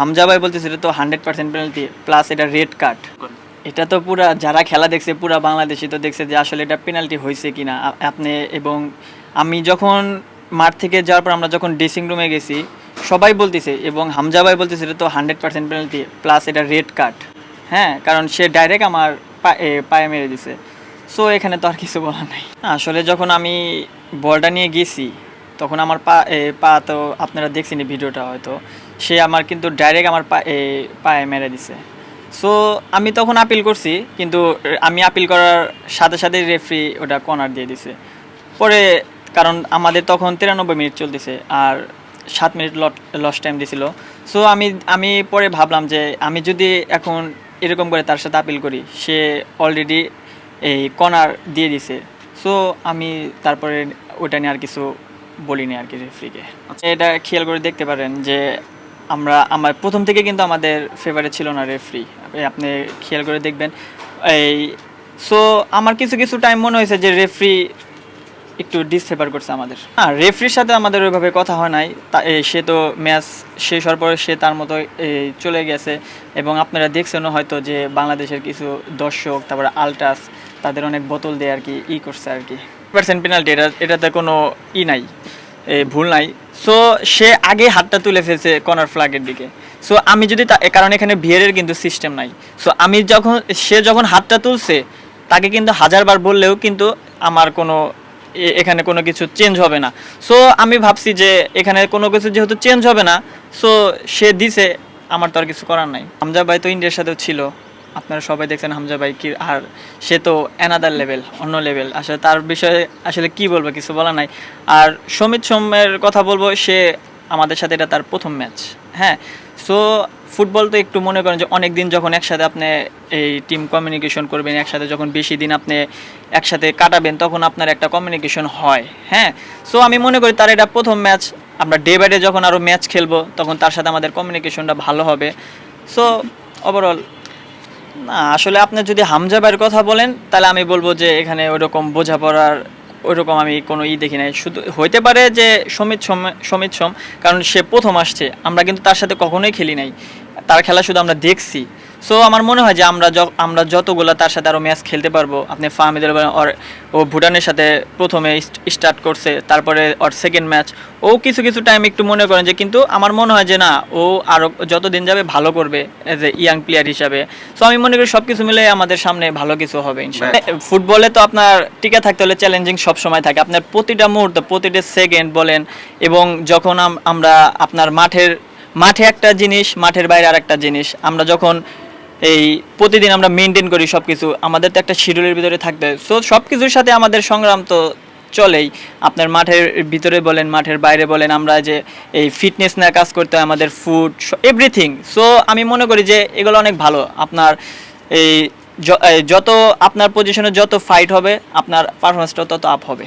হামজা ভাই বলতেছে এটা তো 100% পেনাল্টি প্লাস এটা রেড কার্ড। এটা তো পুরা যারা খেলা দেখছে পুরা বাংলাদেশি তো দেখছে যে আসলে এটা পেনাল্টি হয়েছে কিনা। আপনি এবং আমি যখন মাঠ থেকে যাওয়ার পর আমরা যখন ড্রেসিং রুমে গেছি সবাই বলতেছে এবং হামজা ভাই বলতেছে এটা তো 100% পেনাল্টি প্লাস এটা রেড কার্ড। হ্যাঁ, কারণ সে ডাইরেক্ট আমার পায়ে মেরে দিছে। সো এখানে তো আর কিছু বলার নাই। আসলে যখন আমি বলটা নিয়ে গেছি তখন আমার পা তো আপনারা দেখছেন ভিডিওটা হয়তো, সে আমার কিন্তু ডাইরেক্ট আমার পায়ে মেরে দিছে। সো আমি তখন আপিল করছি, কিন্তু আমি আপিল করার সাথে সাথে রেফারি ওটা কর্নার দিয়ে দিছে পরে, কারণ আমাদের তখন 93 মিনিট চলতেছে আর 7 মিনিট লস টাইম দিছিল। সো আমি পরে ভাবলাম যে আমি যদি এখন এরকম করে তার সাথে আপিল করি, সে অলরেডি এই কর্নার দিয়ে দিছে। সো আমি তারপরে ওটা নিয়ে আর কিছু বলিনি আর কি রেফারিকে। এটা খেয়াল করে দেখতে পারেন যে আমার প্রথম থেকে কিন্তু আমাদের ফেভারে ছিল না রেফারি, আপনি খেয়াল করে দেখবেন। এই সো আমার কিছু কিছু টাইম মনে হয়েছে যে রেফারি একটু ডিসফেভার করছে আমাদের। হ্যাঁ, রেফারির সাথে আমাদের ওইভাবে কথা হয় নাই, সে তো ম্যাচ শেষ হওয়ার পরে সে তার মতো চলে গেছে। এবং আপনারা দেখছেনও হয়তো যে বাংলাদেশের কিছু দর্শক তারপরে আলট্রাস তাদের অনেক বোতল দিয়ে আর কি করছে আর কি। পেনাল্টি এটাতে কোনো নাই, ভুল নাই। সো সে আগে হাতটা তুলে ফেলছে কর্নার ফ্ল্যাগের দিকে। সো আমি যদি কারণ এখানে ভিআরের কিন্তু সিস্টেম নাই। সো আমি সে যখন হাতটা তুলছে তাকে কিন্তু হাজারবার বললেও কিন্তু আমার কোনো এখানে কোনো কিছু চেঞ্জ হবে না। সো আমি ভাবছি যে এখানে কোনো কিছু যেহেতু চেঞ্জ হবে না, সো সে দিছে, আমার তো আর কিছু করার নাই। হামজা ভাই তো ইন্ডিয়ার সাথেও ছিল, আপনারা সবাই দেখছেন হামজা ভাই কি, আর সে তো অ্যানাদার লেভেল, অন্য লেভেল। আসলে তার বিষয়ে আসলে কি বলবো, কিছু বলা নাই। আর সমিত সোমের কথা বলবো, সে আমাদের সাথে এটা তার প্রথম ম্যাচ। হ্যাঁ, সো ফুটবল তো একটু মনে করেন যে অনেক দিন যখন একসাথে আপনি এই টিম কমিউনিকেশন করবেন, একসাথে যখন বেশি দিন আপনি একসাথে কাটাবেন তখন আপনার একটা কমিউনিকেশন হয়। হ্যাঁ, সো আমি মনে করি তার এটা প্রথম ম্যাচ। আমরা ডে বাই ডে যখন আরও ম্যাচ খেলবো তখন তার সাথে আমাদের কমিউনিকেশনটা ভালো হবে। সো ওভারঅল না, আসলে আপনি যদি হামজা ভাইয়ের কথা বলেন তাহলে আমি বলবো যে এখানে ওইরকম বোঝাপড়ার ওইরকম আমি কোনো দেখি নাই। শুধু হইতে পারে যে সমিত সোম, কারণ সে প্রথম আসছে, আমরা কিন্তু তার সাথে কখনোই খেলি নাই, তার খেলা শুধু আমরা দেখছি। সো আমার মনে হয় যে আমরা যতগুলো তার সাথে আরও ম্যাচ খেলতে পারবো। আপনি ফাহমিদুল ও ভুটানের সাথে প্রথমে স্টার্ট করছে, তারপরে ওর সেকেন্ড ম্যাচ ও কিছু কিছু টাইম একটু মনে করেন যে, কিন্তু আমার মনে হয় যে না, ও আরও যত দিন যাবে ভালো করবে এজ এ ইয়াং প্লেয়ার হিসাবে। সো আমি মনে করি সব কিছু মিলে আমাদের সামনে ভালো কিছু হবে ইনশাআল্লাহ। ফুটবলে তো আপনার টিকে থাকতে হলে চ্যালেঞ্জিং সব সময় থাকে, আপনার প্রতিটা মুহূর্ত প্রতিটা সেকেন্ড বলেন। এবং যখন আমরা আপনার মাঠে একটা জিনিস, মাঠের বাইরে আর একটা জিনিস, আমরা যখন এই প্রতিদিন আমরা মেনটেন করি সব কিছু, আমাদের তো একটা শিডিউলের ভিতরে থাকতে হয়। সো সব কিছুর সাথে আমাদের সংগ্রাম তো চলেই, আপনার মাঠের ভিতরে বলেন মাঠের বাইরে বলেন। আমরা যে এই ফিটনেস নিয়ে কাজ করতে হয়, আমাদের ফুড এভরিথিং। সো আমি মনে করি যে এগুলো অনেক ভালো। আপনার এই যত আপনার পজিশনে যত ফাইট হবে আপনার পারফরমেন্সটাও তত আপ হবে।